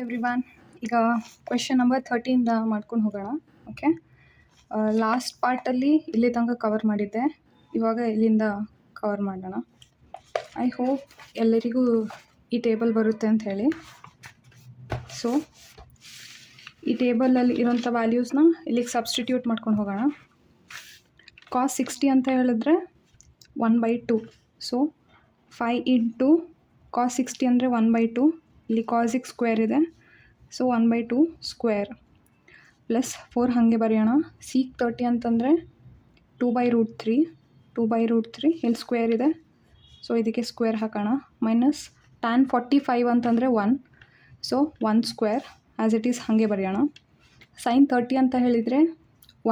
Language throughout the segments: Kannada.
ಎವ್ರಿವನ್. ಈಗ ಕ್ವೆಶ್ಚನ್ ನಂಬರ್ 13 ಮಾಡ್ಕೊಂಡು ಹೋಗೋಣ. ಓಕೆ, ಲಾಸ್ಟ್ ಪಾರ್ಟಲ್ಲಿ ಇಲ್ಲಿ ತನಕ ಕವರ್ ಮಾಡಿದ್ದೆ, ಇವಾಗ ಇಲ್ಲಿಂದ ಕವರ್ ಮಾಡೋಣ. ಐ ಹೋಪ್ ಎಲ್ಲರಿಗೂ ಈ ಟೇಬಲ್ ಬರುತ್ತೆ ಅಂತ ಹೇಳಿ. ಸೊ ಈ ಟೇಬಲಲ್ಲಿ ಇರೋಂಥ ವ್ಯಾಲ್ಯೂಸ್ನ ಇಲ್ಲಿಗೆ ಸಬ್ಸ್ಟಿಟ್ಯೂಟ್ ಮಾಡ್ಕೊಂಡು ಹೋಗೋಣ. ಕಾಸ್ 60 ಅಂತ ಹೇಳಿದ್ರೆ 1/2. ಸೊ 5 ಇಂಟು ಕಾಸ್ 60 ಅಂದರೆ 1/2. ಇಲ್ಲಿ ಕಾಸಿಗೆ ಸ್ಕ್ವೇರ್ ಇದೆ, ಸೊ 1/2 ಸ್ಕ್ವೇರ್ ಪ್ಲಸ್ 4 ಹಾಗೆ ಬರೆಯೋಣ. ಸೀಕ್ 30 ಅಂತಂದರೆ 2/√3. 2/√3 ಇಲ್ಲಿ ಸ್ಕ್ವೇರ್ ಇದೆ, ಸೊ ಇದಕ್ಕೆ ಸ್ಕ್ವೇರ್ ಹಾಕೋಣ. ಮೈನಸ್ tan 45 ಅಂತಂದರೆ 1, so 1 square as it is ಹಾಗೆ ಬರೆಯೋಣ. ಸೈನ್ 30 ಅಂತ ಹೇಳಿದರೆ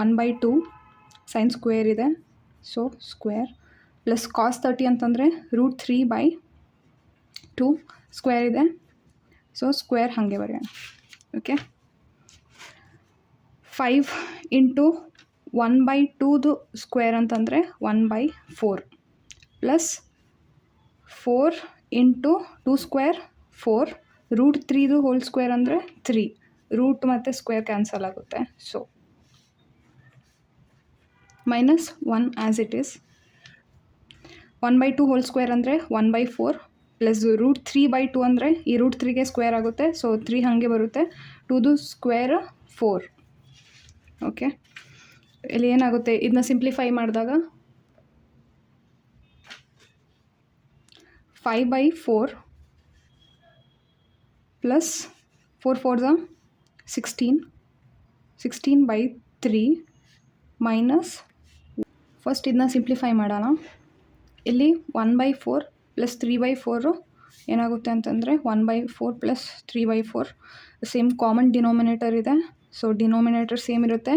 1/2 ಸೈನ್ ಸ್ಕ್ವೇರ್ ಇದೆ, ಸೊ ಸ್ಕ್ವೇರ್ ಪ್ಲಸ್ ಕಾಸ್ 30 ಅಂತಂದರೆ √3/2 ಸ್ಕ್ವೇರ್ ಇದೆ, ಸೊ ಸ್ಕ್ವೇರ್ ಹಾಗೆ ಬರೆಯೋಣ. ಓಕೆ, 5 ಇಂಟು 1/2 ಸ್ಕ್ವೇರ್ ಅಂತಂದರೆ 1/4 plus 4 into 2 square 4 √3 whole square ಅಂದರೆ 3. ರೂಟ್ ಮತ್ತು ಸ್ಕ್ವೇರ್ ಕ್ಯಾನ್ಸಲ್ ಆಗುತ್ತೆ, so minus 1 as it is. 1/2 whole square ಅಂದರೆ 1/4 ಪ್ಲಸ್ √3/2 ಅಂದರೆ ಈ √3ಗೆ ಸ್ಕ್ವೇರ್ ಆಗುತ್ತೆ, ಸೊ 3 ಹಾಗೆ ಬರುತ್ತೆ. 2 ಸ್ಕ್ವೇರ್ 4. ಓಕೆ, ಇಲ್ಲಿ ಏನಾಗುತ್ತೆ, ಇದನ್ನ ಸಿಂಪ್ಲಿಫೈ ಮಾಡಿದಾಗ 5/4 ಪ್ಲಸ್ 4 4 16 16/3 ಮೈನಸ್, ಫಸ್ಟ್ ಇದನ್ನ ಸಿಂಪ್ಲಿಫೈ ಮಾಡೋಣ. ಇಲ್ಲಿ 1/4 ಪ್ಲಸ್ 3/4 ಏನಾಗುತ್ತೆ ಅಂತಂದರೆ 1/4 ಪ್ಲಸ್ 3/4 ಸೇಮ್ ಕಾಮನ್ ಡಿನೋಮಿನೇಟರ್ ಇದೆ, ಸೊ ಡಿನೋಮಿನೇಟರ್ ಸೇಮ್ ಇರುತ್ತೆ,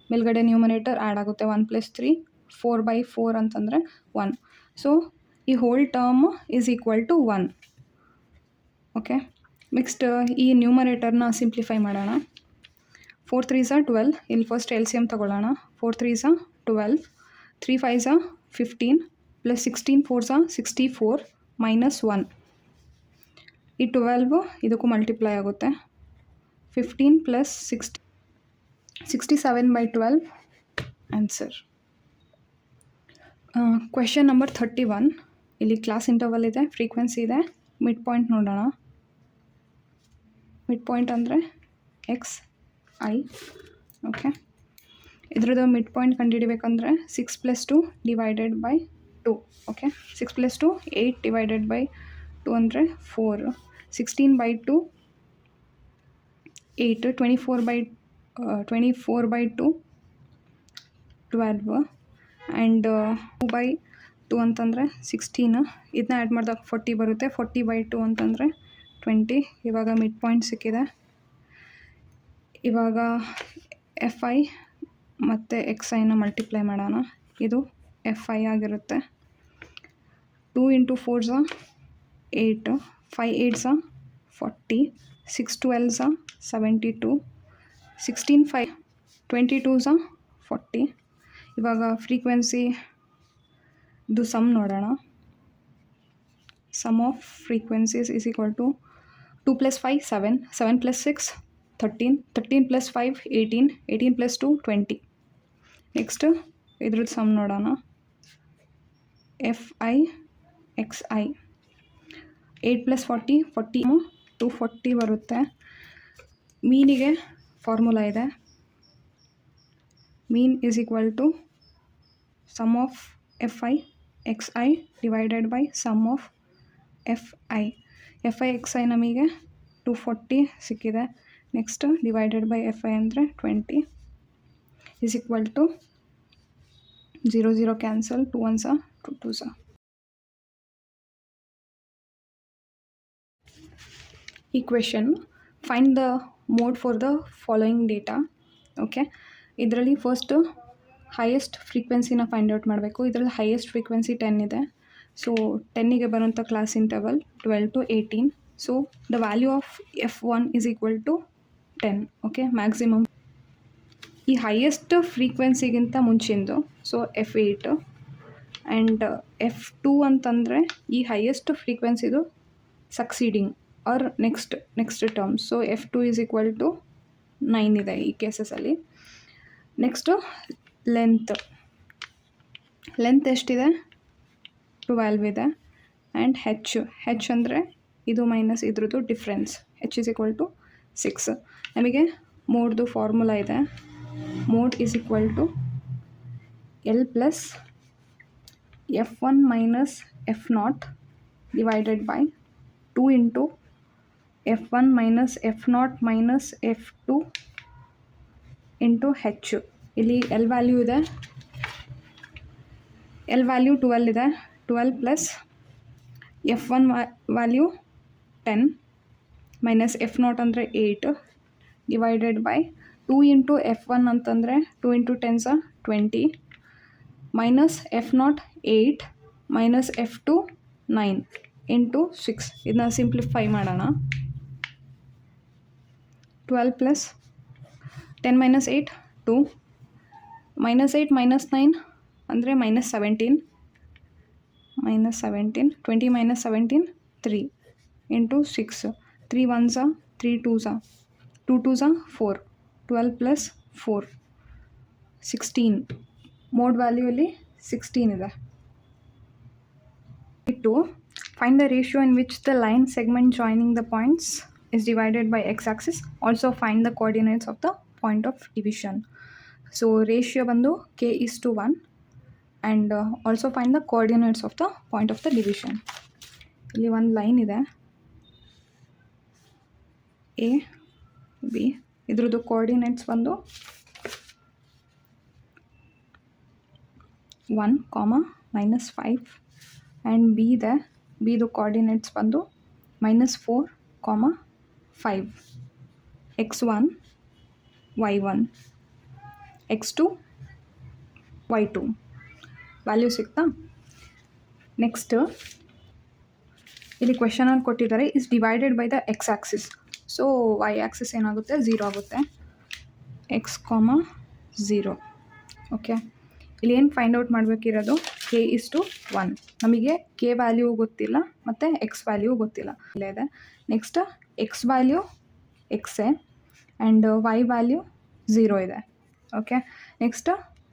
ಮೇಲ್ಗಡೆ ನ್ಯೂಮಿನೇಟರ್ ಆ್ಯಡ್ ಆಗುತ್ತೆ. 1 + 3 4/4 ಅಂತಂದರೆ 1, ಸೊ ಈ whole term is equal to 1. Okay, next ಈ ನ್ಯೂಮರೇಟರ್ನ ಸಿಂಪ್ಲಿಫೈ ಮಾಡೋಣ. 4 3s 12, ಇಲ್ಲಿ ಫಸ್ಟ್ LCM ತೊಗೊಳ್ಳೋಣ. 4 3s 12, 3 5s 15 plus 16 4s 64 minus 1. ಈ 12 ಇದಕ್ಕೂ ಮಲ್ಟಿಪ್ಲೈ ಆಗುತ್ತೆ. 15 ಪ್ಲಸ್ 60 67/12 ಆನ್ಸರ್. Question number 31. ಇಲ್ಲಿ ಕ್ಲಾಸ್ ಇಂಟರ್ವಲ್ ಇದೆ, ಫ್ರೀಕ್ವೆನ್ಸಿ ಇದೆ, ಮಿಡ್ ಪಾಯಿಂಟ್ ನೋಡೋಣ. ಮಿಡ್ ಪಾಯಿಂಟ್ ಅಂದರೆ XI. ಓಕೆ, ಇದ್ರದ್ದು ಮಿಡ್ ಪಾಯಿಂಟ್ ಕಂಡುಹಿಡಿಬೇಕಂದ್ರೆ 6 + 2 divided by 2. Okay, 6 + 2 8 divided by 2 ಅಂದರೆ 4. 16/2 8, 24/2 12 ಆ್ಯಂಡ್ 2/2 ಅಂತಂದರೆ 16. ಇದನ್ನ ಆ್ಯಡ್ ಮಾಡಿದಾಗ 40 ಬರುತ್ತೆ. 40/2 ಅಂತಂದರೆ 20. ಇವಾಗ ಮಿಡ್ ಪಾಯಿಂಟ್ ಸಿಕ್ಕಿದೆ. ಇವಾಗ FI ಮತ್ತು XIನ ಮಲ್ಟಿಪ್ಲೈ ಮಾಡೋಣ. ಇದು FI ಆಗಿರುತ್ತೆ. 2 × 4s 8, 5 8s 40, 6 12s 72, 16 5 22s 40. ಇವಾಗ ಫ್ರೀಕ್ವೆನ್ಸಿ ಇದು ಸಮ್ ನೋಡೋಣ. Sum of frequencies is equal to 2 + 5 7, 7 + 6 13, 13 + 5 18, 18 + 2 20. Next ಇದ್ರದ್ದು ಸಮ್ ನೋಡೋಣ. FI XI 8 + 40 40 240 ಬರುತ್ತೆ. ಮೀನಿಗೆ ಫಾರ್ಮುಲಾ ಇದೆ. Mean is equal to sum of FI XI divided by sum of FI. FI XI ನಮಗೆ 240 ಸಿಕ್ಕಿದೆ. ನೆಕ್ಸ್ಟ್ ಡಿವೈಡೆಡ್ ಬೈ FI ಅಂದರೆ 20 is equal to 0 0 cancel, 2 1s 2 2s. Equation find the mode for the following data. Okay, ಇದರಲ್ಲಿ ಫಸ್ಟು ಹೈಯೆಸ್ಟ್ ಫ್ರೀಕ್ವೆನ್ಸಿನ ಫೈಂಡ್ ಔಟ್ ಮಾಡಬೇಕು. ಇದರಲ್ಲಿ ಹೈಯೆಸ್ಟ್ ಫ್ರೀಕ್ವೆನ್ಸಿ 10 ಇದೆ, ಸೊ 10ಗೆ ಬರೋಂಥ class interval 12 to 18. So the value of F1 is equal to 10. Okay, maximum ಈ ಹೈಯೆಸ್ಟ್ ಫ್ರೀಕ್ವೆನ್ಸಿಗಿಂತ ಮುಂಚಿಂದು, ಸೊ F8 ಆ್ಯಂಡ್ F2 ಅಂತಂದರೆ ಈ ಹೈಯೆಸ್ಟ್ ಫ್ರೀಕ್ವೆನ್ಸಿದು succeeding. Or next term. So F2 is equal to 9 ಇದೆ ಈ ಕೇಸಸಲ್ಲಿ. ನೆಕ್ಸ್ಟು ಲೆಂತ್ ಎಷ್ಟಿದೆ? 12 ಇದೆ. ಆ್ಯಂಡ್ ಹೆಚ್ ಅಂದರೆ ಇದು ಮೈನಸ್ ಇದ್ರದ್ದು difference. H is equal to 6. ನಮಗೆ ಮೋಡ್ದು ಫಾರ್ಮುಲಾ ಇದೆ. Mode is equal to L plus F1 minus F0 divided by 2 into F1 minus F0 minus F2 into H. ಇಲ್ಲಿ L ವ್ಯಾಲ್ಯೂ ಇದೆ. L ವ್ಯಾಲ್ಯೂ 12 ಇದೆ. 12 plus F1 value 10 minus F0 ಅಂದರೆ 8 ಡಿವೈಡೆಡ್ ಬೈ 2 ಇಂಟು F1 ಅಂತಂದರೆ 2 into 10 20 minus F0 8 minus F2 9 into 6. ಇದನ್ನ ಸಿಂಪ್ಲಿಫೈ ಮಾಡೋಣ. 12 ಪ್ಲಸ್ 10 ಮೈನಸ್ 8 2 ಮೈನಸ್ 8 ಮೈನಸ್ 9 ಅಂದರೆ minus 17 20 minus 17 3 into 6. 3 1s 3 2s 2 2s 4 12 plus 4 16. Mode value ಇಲ್ಲಿ 16 ಇದೆ. To find the ratio in which the line segment joining the points is divided by x-axis. Also find the coordinates of the point of division. So ratio ಬಂದು k is to 1 and also find the coordinates of the point of the division. ಇಲ್ಲಿ ಒಂದು ಲೈನ್ ಇದೆ A B. ಇದ್ರದ್ದು ಕೋಆರ್ಡಿನೇಟ್ಸ್ ಬಂದು 1, -5 ಆ್ಯಂಡ್ B ಇದೆ. ಬಿದು ಕೋಆರ್ಡಿನೇಟ್ಸ್ ಬಂದು -4, 5. x1 y1 x2 y2 value ಸಿಗ್ತಾ. ನೆಕ್ಸ್ಟ್ ಇಲ್ಲಿ ಕ್ವೆಶನಲ್ಲಿ ಕೊಟ್ಟಿದ್ದಾರೆ is divided by the x axis. So y axis ಏನಾಗುತ್ತೆ 0 ಆಗುತ್ತೆ. x, 0. ಓಕೆ, ಇಲ್ಲಿ ಏನು ಫೈಂಡ್ ಔಟ್ ಮಾಡಬೇಕಿರೋದು k is to 1. ನಮಗೆ k ವ್ಯಾಲ್ಯೂ ಗೊತ್ತಿಲ್ಲ ಮತ್ತು x ವ್ಯಾಲ್ಯೂ ಗೊತ್ತಿಲ್ಲ. ಇಲ್ಲೇ ಇದೆ. ನೆಕ್ಸ್ಟ್ x ವ್ಯಾಲ್ಯೂ ಎಕ್ಸೇ ಆ್ಯಂಡ್ y ವ್ಯಾಲ್ಯೂ 0 ಇದೆ. ಓಕೆ, ನೆಕ್ಸ್ಟ್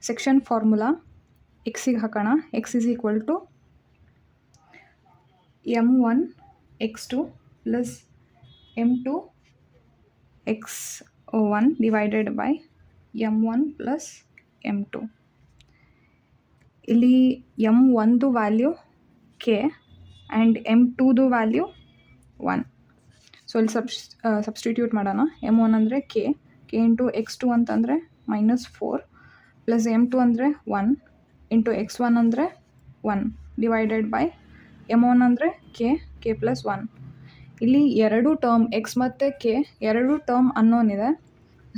ಸೆಕ್ಷನ್ ಫಾರ್ಮುಲಾ ಎಕ್ಸಿಗೆ ಹಾಕೋಣ. x is equal to m1 x2 plus m2 x1 divided by m1 plus m2. ಇಲ್ಲಿ m1ದು ವ್ಯಾಲ್ಯೂ k ಆ್ಯಂಡ್ m2ದು ವ್ಯಾಲ್ಯೂ 1. ಸೊ ಇಲ್ಲಿ ಸಬ್ಸ್ಟಿಟ್ಯೂಟ್ ಮಾಡೋಣ. m1 ಅಂದರೆ k ಇಂಟು x2 ಅಂತಂದರೆ -4 ಪ್ಲಸ್ m2 ಅಂದರೆ 1 ಇಂಟು x1 ಅಂದರೆ 1 ಡಿವೈಡೆಡ್ ಬೈ m1 ಅಂದರೆ k ಪ್ಲಸ್ 1. ಇಲ್ಲಿ ಎರಡು ಟರ್ಮ್ x ಮತ್ತು k ಎರಡು ಟರ್ಮ್ ಅನ್ನೋನ್ ಇದೆ.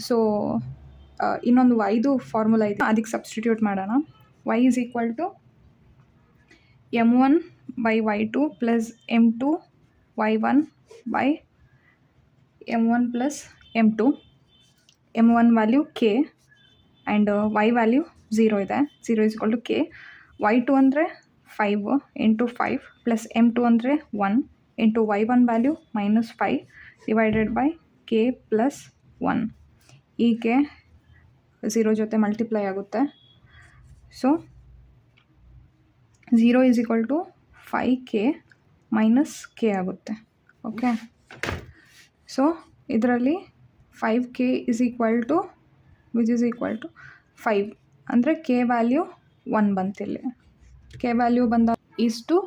ಸೊ ಇನ್ನೊಂದು yದು ಫಾರ್ಮುಲಾ ಇದೆ, ಅದಕ್ಕೆ ಸಬ್ಸ್ಟಿಟ್ಯೂಟ್ ಮಾಡೋಣ. y is equal to m1 by y2 plus m2 y1 by m1 plus m2. m1 value k and y value 0 ಇದೆ. 0 is equal to k. y2 ಅಂದರೆ 5 ಇಂಟು 5 ಪ್ಲಸ್ m2 ಅಂದರೆ 1 into y1 value -5 divided by k plus 1. ಈ k 0 ಜೊತೆ ಮಲ್ಟಿಪ್ಲೈ ಆಗುತ್ತೆ. So 0 is equal to 5k minus k ಆಗುತ್ತೆ. ಓಕೆ, ಸೊ ಇದರಲ್ಲಿ 5k is equal to which is equal to 5 ಅಂದರೆ k ವ್ಯಾಲ್ಯೂ 1 ಬಂತಿಲ್ಲಿ. k ವ್ಯಾಲ್ಯೂ ಬಂದ ಇಷ್ಟು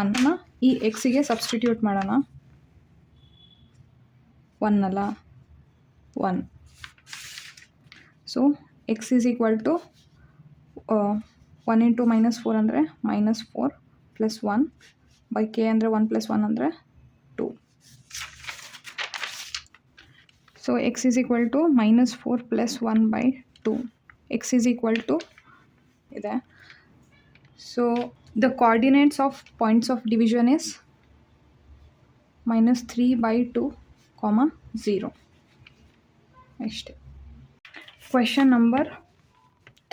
1ನ ಈ ಎಕ್ಸಿಗೆ ಸಬ್ಸ್ಟಿಟ್ಯೂಟ್ ಮಾಡೋಣ. 1 ಅಲ್ಲ 1. So x is equal to 1 into -4 ಅಂದರೆ -4 ಪ್ಲಸ್ 1 ಬೈ k ಅಂದರೆ 1 ಪ್ಲಸ್ 1 ಅಂದರೆ 2. So x is equal to -4 plus 1 by 2. x is equal to ಇದೆ. So the coordinates of points of division is -3 by 2, 0. ಅಷ್ಟೇ. Question number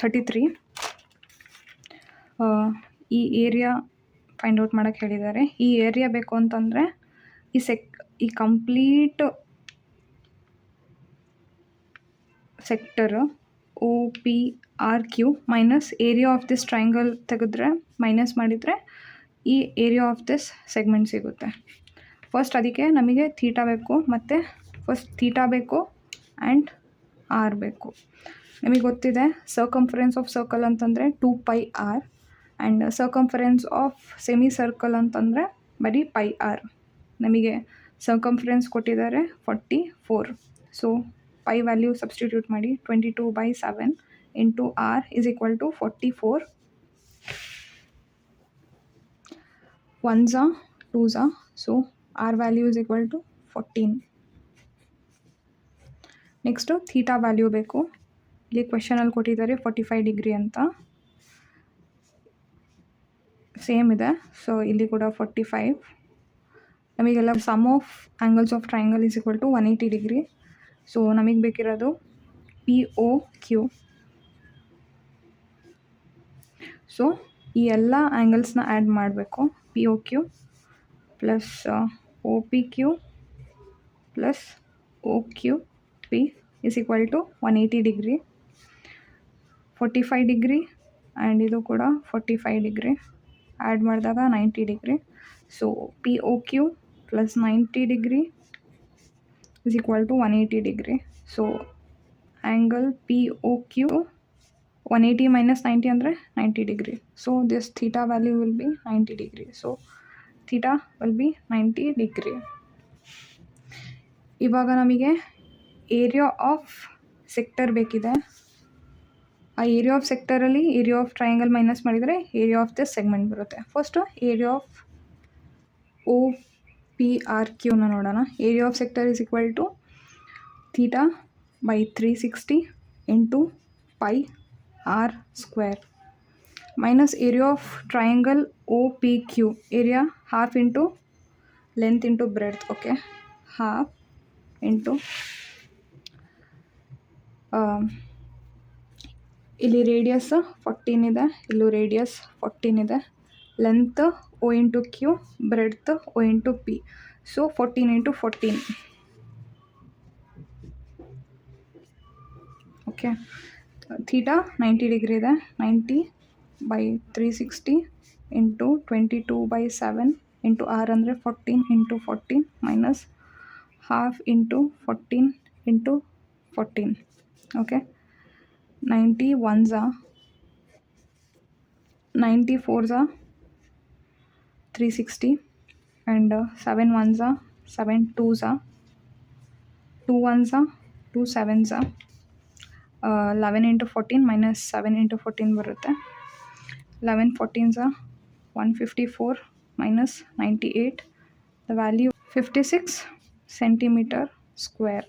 33. ಈ ಏರಿಯಾ ಫೈಂಡ್ ಔಟ್ ಮಾಡೋಕ್ಕೆ ಹೇಳಿದ್ದಾರೆ. ಈ ಏರಿಯಾ ಬೇಕು ಅಂತಂದರೆ ಈ complete sector O P R Q minus area of this triangle ತೆಗೆದ್ರೆ ಮೈನಸ್ ಮಾಡಿದರೆ ಈ ಏರಿಯಾ ಆಫ್ ದಿಸ್ ಸೆಗ್ಮೆಂಟ್ ಸಿಗುತ್ತೆ. ಫಸ್ಟ್ ಅದಕ್ಕೆ ನಮಗೆ ಥೀಟಾ ಬೇಕು, ಮತ್ತು ಫಸ್ಟ್ ಥೀಟಾ ಬೇಕು ಆ್ಯಂಡ್ ಆರ್ ಬೇಕು. ನಿಮಗೆ ಗೊತ್ತಿದೆ ಸರ್ಕಂಫರೆನ್ಸ್ ಆಫ್ ಸರ್ಕಲ್ ಅಂತಂದರೆ 2πr and circumference of semi circle ಅಂತಂದರೆ ಬರೀ πr. ನಮಗೆ ಸರ್ಕಂಫರೆನ್ಸ್ ಕೊಟ್ಟಿದ್ದಾರೆ 44. ಸೊ ಪೈ ವ್ಯಾಲ್ಯೂ ಸಬ್ಸ್ಟಿಟ್ಯೂಟ್ ಮಾಡಿ 22/7 into R is equal to 44. 1s 2s, so R value is equal to 14. Next theta value ಬೇಕು. ಇಲ್ಲಿ ಕ್ವೆಶನಲ್ಲಿ ಕೊಟ್ಟಿದ್ದಾರೆ 45 ಡಿಗ್ರಿ ಅಂತ, ಸೇಮ್ ಇದೆ. ಸೊ ಇಲ್ಲಿ ಕೂಡ 45. ನಮಗೆಲ್ಲ sum of angles of triangle is equal to 180 degree. So ನಮಗೆ ಬೇಕಿರೋದು ಪಿ ಒ ಕ್ಯೂ. ಸೊ ಈ ಎಲ್ಲ ಆ್ಯಂಗಲ್ಸ್ನ ಆ್ಯಡ್ ಮಾಡಬೇಕು. P O Q plus O P Q plus O Q P is equal to 180 degree, 45 degree and ಇದು ಕೂಡ 45 ಡಿಗ್ರಿ. ಆ್ಯಡ್ ಮಾಡಿದಾಗ 90 degree. So P O Q plus 90 degree is equal to 180 degree. So angle P O Q 180 minus 90 ಅಂದರೆ 90 degree. So this theta value will be 90 degree. So theta will be 90 degree. ಇವಾಗ ನಮಗೆ ಏರಿಯಾ ಆಫ್ ಸೆಕ್ಟರ್ ಬೇಕಿದೆ. ಆ ಏರಿಯಾ ಆಫ್ ಸೆಕ್ಟರಲ್ಲಿ ಏರಿಯಾ ಆಫ್ ಟ್ರಯಾಂಗಲ್ ಮೈನಸ್ ಮಾಡಿದರೆ ಏರಿಯಾ ಆಫ್ ದಿಸ್ ಸೆಗ್ಮೆಂಟ್ ಬರುತ್ತೆ. First area of O P R ಕ್ಯೂನ ನೋಡೋಣ. Area of sector is equal to theta by 360 into pi r square minus area of triangle O P Q. Area half into length into breadth. Okay, half into ಇಲ್ಲಿ ರೇಡಿಯಸ್ 14 ಇದೆ, ಇಲ್ಲೂ ರೇಡಿಯಸ್ 14 ಇದೆ. Length O into Q, breadth O into P. So 14 into 14. Okay, theta 90 degree ಇದೆ. 90 ಬೈ 360 ಇಂಟು 22/7 ಇಂಟು ಆರ್ ಅಂದರೆ 14 into 14 minus half into 14 into 14. Okay, 90 1s, 90 4s 360 and 7 1s 7 2s, 2 1s 2 7s, 11 into 14 minus 7 into 14 ಬರುತ್ತೆ. 11 14s 154 minus 98. The value 56 centimetre square.